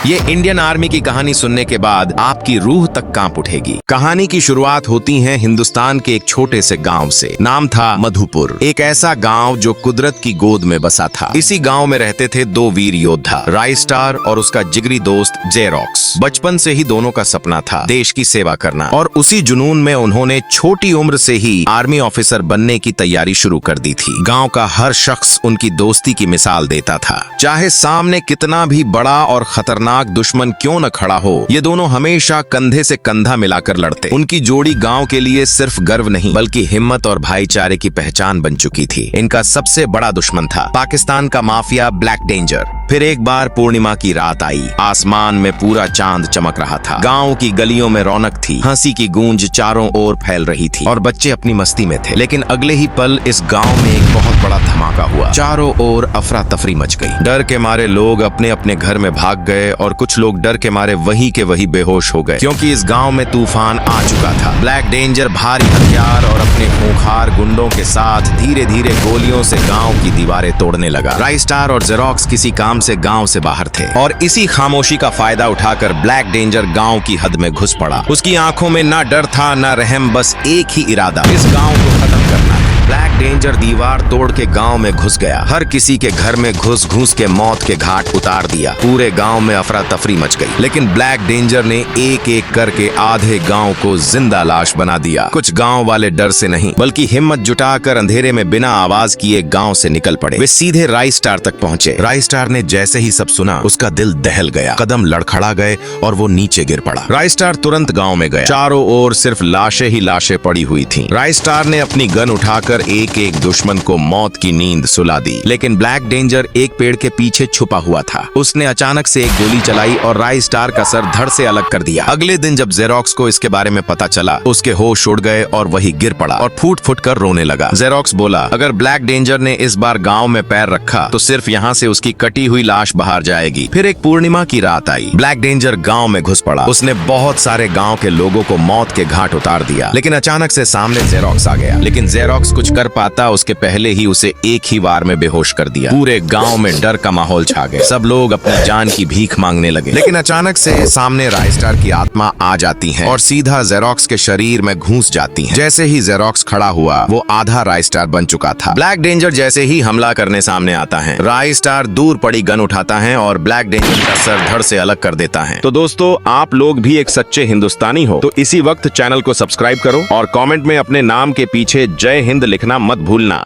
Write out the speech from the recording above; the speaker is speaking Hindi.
ये इंडियन आर्मी की कहानी सुनने के बाद आपकी रूह तक कांप उठेगी। कहानी की शुरुआत होती है हिंदुस्तान के एक छोटे से गांव से। नाम था मधुपुर। एक ऐसा गांव जो कुदरत की गोद में बसा था। इसी गांव में रहते थे दो वीर योद्धा, राइस्टार और उसका जिगरी दोस्त जेरोक्स। बचपन से ही दोनों का सपना था देश की सेवा करना, और उसी जुनून में उन्होंने छोटी उम्र से ही आर्मी ऑफिसर बनने की तैयारी शुरू कर दी थी। गांव का हर शख्स उनकी दोस्ती की मिसाल देता था। चाहे सामने कितना भी बड़ा और खतरनाक दुश्मन क्यों न खड़ा हो, ये दोनों हमेशा कंधे से कंधा मिलाकर लड़ते। उनकी जोड़ी गांव के लिए सिर्फ गर्व नहीं बल्कि हिम्मत और भाईचारे की पहचान बन चुकी थी। इनका सबसे बड़ा दुश्मन था पाकिस्तान का माफिया ब्लैक डेंजर। फिर एक बार पूर्णिमा की रात आई। आसमान में पूरा चांद चमक रहा था। गांव की गलियों में रौनक थी। हंसी की गूंज चारों ओर फैल रही थी और बच्चे अपनी मस्ती में थे। लेकिन अगले ही पल इस गांव में एक बहुत बड़ा धमाका हुआ। चारों ओर अफरा तफरी मच गई। डर के मारे लोग अपने अपने घर में भाग गए और कुछ लोग डर के मारे वहीं के वहीं बेहोश हो गए, क्योंकि इस गांव में तूफान आ चुका था। ब्लैक डेंजर भारी हथियार और अपने खूंखार गुंडों के साथ धीरे धीरे गोलियों से गांव की दीवारें तोड़ने लगा। राइस्टार और जेरोक्स किसी काम से गांव से बाहर थे और इसी खामोशी का फायदा उठाकर ब्लैक डेंजर गांव की हद में घुस पड़ा। उसकी आंखों में ना डर था ना रहम, बस एक ही इरादा, इस गांव को खत्म करना। ब्लैक डेंजर दीवार तोड़ के गांव में घुस गया। हर किसी के घर में घुस घुस के मौत के घाट उतार दिया। पूरे गांव में अफरा तफरी मच गई। लेकिन ब्लैक डेंजर ने एक एक करके आधे गांव को जिंदा लाश बना दिया। कुछ गांव वाले डर से नहीं बल्कि हिम्मत जुटाकर अंधेरे में बिना आवाज किए गांव से निकल पड़े। वे सीधे राइस्टार तक पहुंचे। राइस्टार ने जैसे ही सब सुना उसका दिल दहल गया। कदम लड़खड़ा गए और वो नीचे गिर पड़ा। राइस्टार तुरंत गांव में गया। चारों ओर सिर्फ लाशें ही लाशें पड़ी हुई थी। राइस्टार ने अपनी गन उठाकर एक एक दुश्मन को मौत की नींद सुला दी। लेकिन ब्लैक डेंजर एक पेड़ के पीछे छुपा हुआ था। उसने अचानक से एक गोली चलाई और राइस्टार का सर धड़ से अलग कर दिया। अगले दिन जब जेरोक्स को इसके बारे में पता चला, उसके होश उड़ गए और वही गिर पड़ा और फूट फूट कर रोने लगा। जेरोक्स बोला, अगर ब्लैक डेंजर ने इस बार गांव में पैर रखा तो सिर्फ यहाँ से उसकी कटी हुई लाश बाहर जाएगी। फिर एक पूर्णिमा की रात आई। ब्लैक डेंजर गांव में घुस पड़ा। उसने बहुत सारे गांव के लोगों को मौत के घाट उतार दिया। लेकिन अचानक से सामने जेरोक्स आ गया। लेकिन जेरोक्स कुछ कर पाता उसके पहले ही उसे एक ही वार में बेहोश कर दिया। पूरे गांव में डर का माहौल छा गया। सब लोग अपनी जान की भीख मांगने लगे। लेकिन अचानक से सामने राइस्टार की आत्मा आ जाती है और सीधा जेरोक्स के शरीर में घुस जाती है। जैसे ही जेरोक्स खड़ा हुआ, वो आधा राइस्टार बन चुका था। ब्लैक डेंजर जैसे ही हमला करने सामने आता है, राइस्टार दूर पड़ी गन उठाता है और ब्लैक डेंजर का सर धड़ से अलग कर देता है। तो दोस्तों, आप लोग भी एक सच्चे हिंदुस्तानी हो तो इसी वक्त चैनल को सब्सक्राइब करो और कमेंट में अपने नाम के पीछे जय हिंद लिखना मत भूलना।